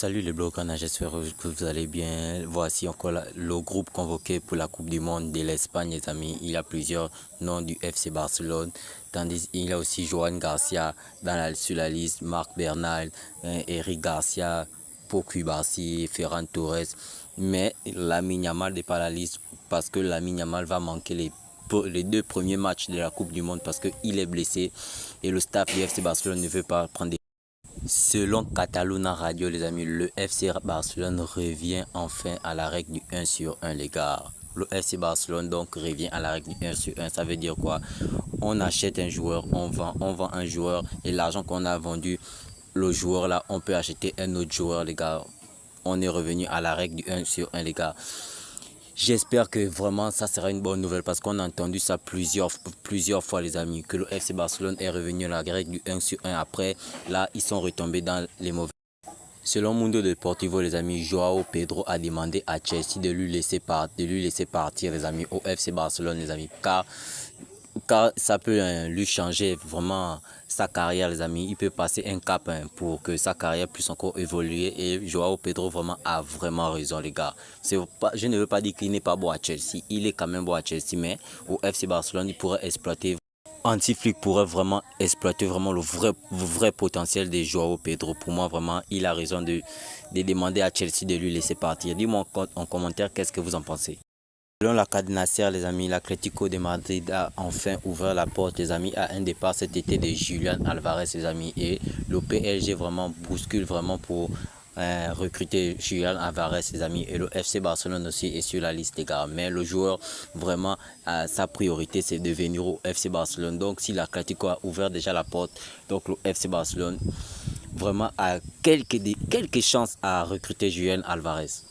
Salut les blogueurs, j'espère que vous allez bien. Voici encore le groupe convoqué pour la Coupe du Monde de l'Espagne, les amis. Il y a plusieurs noms du FC Barcelone. Tandis il y a aussi Joan Garcia sur la liste, Marc Bernal, Eric Garcia, Pau Cubarsí, Ferran Torres. Mais Lamine Yamal n'est pas à la liste parce que Lamine Yamal va manquer les deux premiers matchs de la Coupe du Monde parce qu'il est blessé et le staff du FC Barcelone ne veut pas prendre des... Selon Catalunya Radio, les amis, le FC Barcelone revient enfin à la règle du 1 sur 1, les gars. Le FC Barcelone donc revient à la règle du 1 sur 1. Ça veut dire quoi? On achète un joueur, on vend un joueur et l'argent qu'on a vendu, le joueur là, on peut acheter un autre joueur, les gars. On est revenu à la règle du 1 sur 1, les gars. J'espère que vraiment ça sera une bonne nouvelle parce qu'on a entendu ça plusieurs fois, les amis, que le FC Barcelone est revenu à la règle du 1 sur 1. Après, là, ils sont retombés dans les mauvais. Selon Mundo Deportivo, les amis, Joao Pedro a demandé à Chelsea de lui laisser partir, les amis, au FC Barcelone, les amis, car ça peut lui changer vraiment sa carrière, les amis. Il peut passer un cap pour que sa carrière puisse encore évoluer. Et Joao Pedro vraiment a vraiment raison, les gars. Je ne veux pas dire qu'il n'est pas bon à Chelsea. Il est quand même bon à Chelsea, mais au FC Barcelone, il pourrait exploiter. Anti-Flick pourrait vraiment exploiter vraiment le vrai potentiel de Joao Pedro. Pour moi, vraiment, il a raison de demander à Chelsea de lui laisser partir. Dis-moi en commentaire qu'est-ce que vous en pensez. Selon la Cadena-Ser, les amis, l'Atlético de Madrid a enfin ouvert la porte, les amis, à un départ cet été de Julián Alvarez, les amis. Et le PSG vraiment bouscule vraiment pour recruter Julián Alvarez, les amis. Et le FC Barcelone aussi est sur la liste, les gars. Mais le joueur, vraiment, sa priorité, c'est de venir au FC Barcelone. Donc, si l'Atlético a ouvert déjà la porte, donc le FC Barcelone vraiment a quelques chances à recruter Julián Alvarez.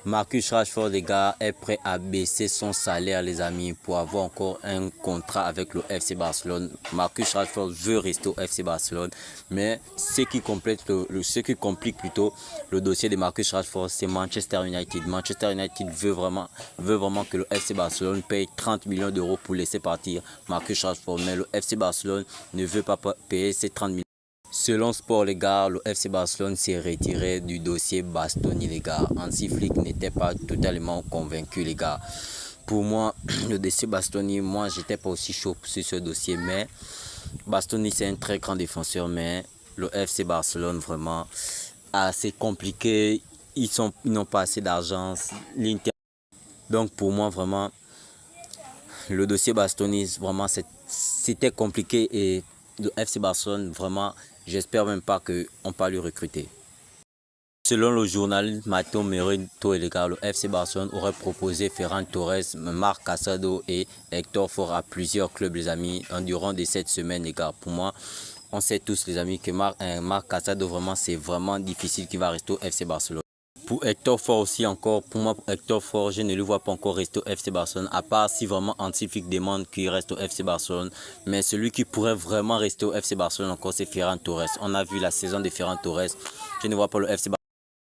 Marcus Rashford, les gars, est prêt à baisser son salaire, les amis, pour avoir encore un contrat avec le FC Barcelone. Marcus Rashford veut rester au FC Barcelone, mais ce qui complique plutôt le dossier de Marcus Rashford, c'est Manchester United. Manchester United veut vraiment que le FC Barcelone paye 30 millions d'euros pour laisser partir Marcus Rashford, mais le FC Barcelone ne veut pas payer ces 30 millions. Selon Sport, les gars, le FC Barcelone s'est retiré du dossier Bastoni, les gars. Hansi Flick n'était pas totalement convaincu, les gars. Pour moi, le dossier Bastoni, moi, j'étais pas aussi chaud sur ce dossier, mais Bastoni, c'est un très grand défenseur, mais le FC Barcelone, vraiment, assez compliqué. Ils n'ont pas assez d'argent. Donc, pour moi, vraiment, le dossier Bastoni, vraiment, c'était compliqué et le FC Barcelone, vraiment, j'espère même pas qu'on peut le recruter. Selon le journaliste Matteo Merito, les gars, le FC Barcelone aurait proposé Ferran Torres, Marc Casado et Hector Fort à plusieurs clubs, les amis, durant cette semaine, les gars. Pour moi, on sait tous, les amis, que Marc Casado, vraiment, c'est vraiment difficile qu'il va rester au FC Barcelone. Pour Hector Fort aussi encore, pour moi, pour Hector Fort, je ne le vois pas encore rester au FC Barcelone, à part si vraiment Antifique demande qu'il reste au FC Barcelone. Mais celui qui pourrait vraiment rester au FC Barcelone encore, c'est Ferran Torres. On a vu la saison de Ferran Torres. Je ne vois pas le FC Barcelone.